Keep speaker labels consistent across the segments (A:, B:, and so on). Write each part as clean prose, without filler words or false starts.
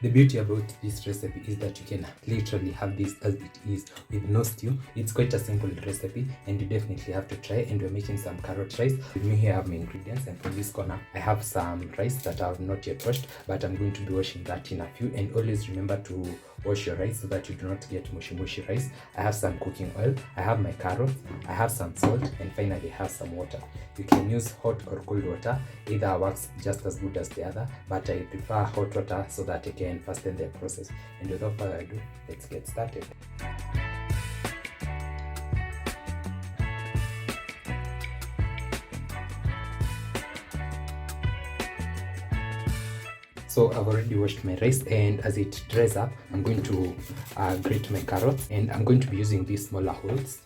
A: The beauty about this recipe is that you can literally have this as it is with no stew. It's quite a simple recipe and you definitely have to try. And we're making some carrot rice. With me here I have my ingredients, and from this corner I have some rice that I have not yet washed, but I'm going to be washing that in a few. And always remember to wash your rice so that you do not get mushy rice. I have some cooking oil, I have my carrots, I have some salt, and finally I have some water. You can use hot or cold water, either works just as good as the other, but I prefer hot water so that I can fasten the process. And without further ado, let's get started. So I've already washed my rice, and as it dries up, I'm going to grate my carrots, and I'm going to be using these smaller holes.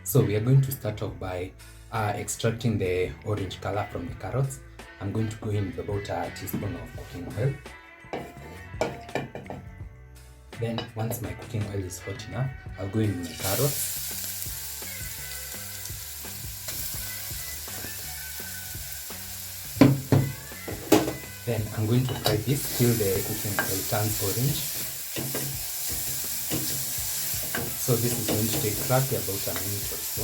A: So we are going to start off by extracting the orange color from the carrots. I'm going to go in with about a teaspoon of cooking oil. Then once my cooking oil is hot enough, I'll go in with my carrots. Then I'm going to fry this till the cooking oil turns orange. So this is going to take roughly about a minute or so.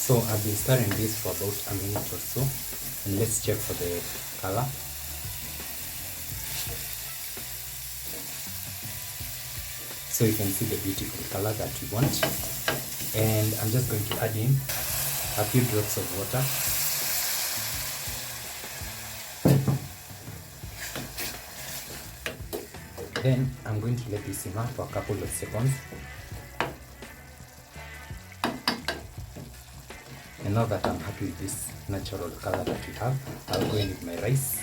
A: So I've been stirring this for about a minute or so, and let's check for the color. So you can see the beautiful color that we want, and I'm just going to add in a few drops of water. Then I'm going to let this simmer for a couple of seconds. And now that I'm happy with this natural color that we have, I'll go in with my rice.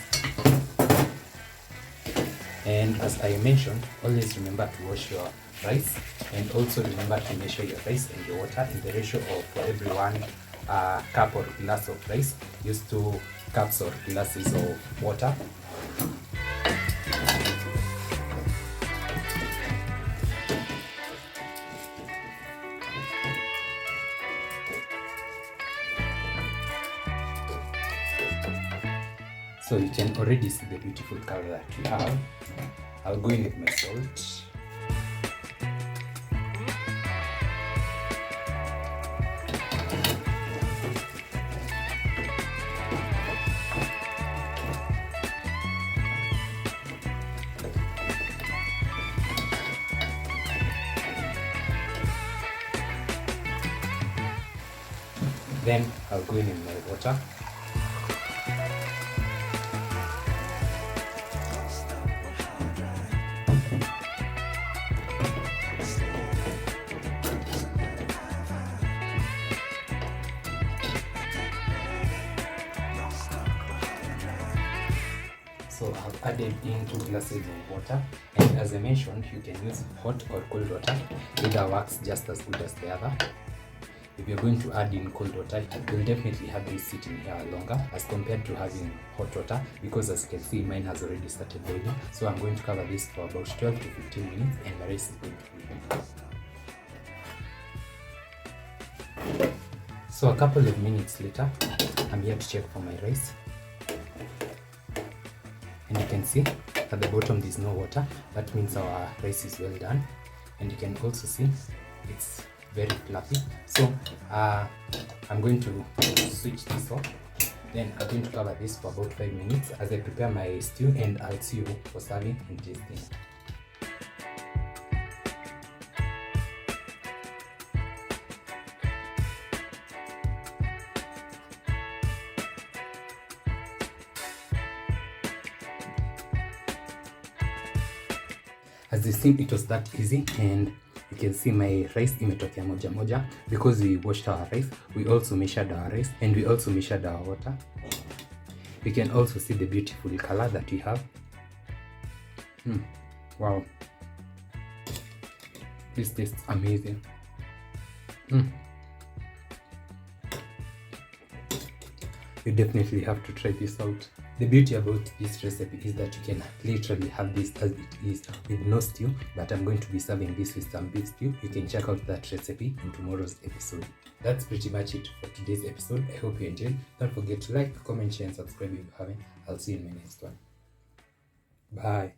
A: And as I mentioned, always remember to wash your rice, and also remember to measure your rice and your water in the ratio of, for every 1 cup or glass of rice, use 2 cups or glasses of water. So you can already see the beautiful color that we have. I'll go in with my salt. Then I'll go in with my water. So I've added in 2 glasses of water, and as I mentioned, you can use hot or cold water, either works just as good as the other. If you're going to add in cold water, it will definitely have this sitting here longer as compared to having hot water, because as you can see, mine has already started boiling. So I'm going to cover this for about 12 to 15 minutes, and the rice is going to be ready. So a couple of minutes later, I'm here to check for my rice. And you can see at the bottom there's no water. That means our rice is well done. And you can also see it's very fluffy. So I'm going to switch this off. Then I'm going to cover this for about 5 minutes as I prepare my stew, and I'll see you for serving and tasting. As you see, it was that easy, and you can see my rice imetokea moja moja because we washed our rice. We also measured our rice and we also measured our water. You can also see the beautiful color that we have. Wow, this tastes amazing. You definitely have to try this out. The beauty about this recipe is that you can literally have this as it is with no stew, but I'm going to be serving this with some beef stew. You can check out that recipe in tomorrow's episode. That's pretty much it for today's episode. I hope you enjoyed. Don't forget to like, comment, share and subscribe if you haven't. I'll see you in my next one. Bye.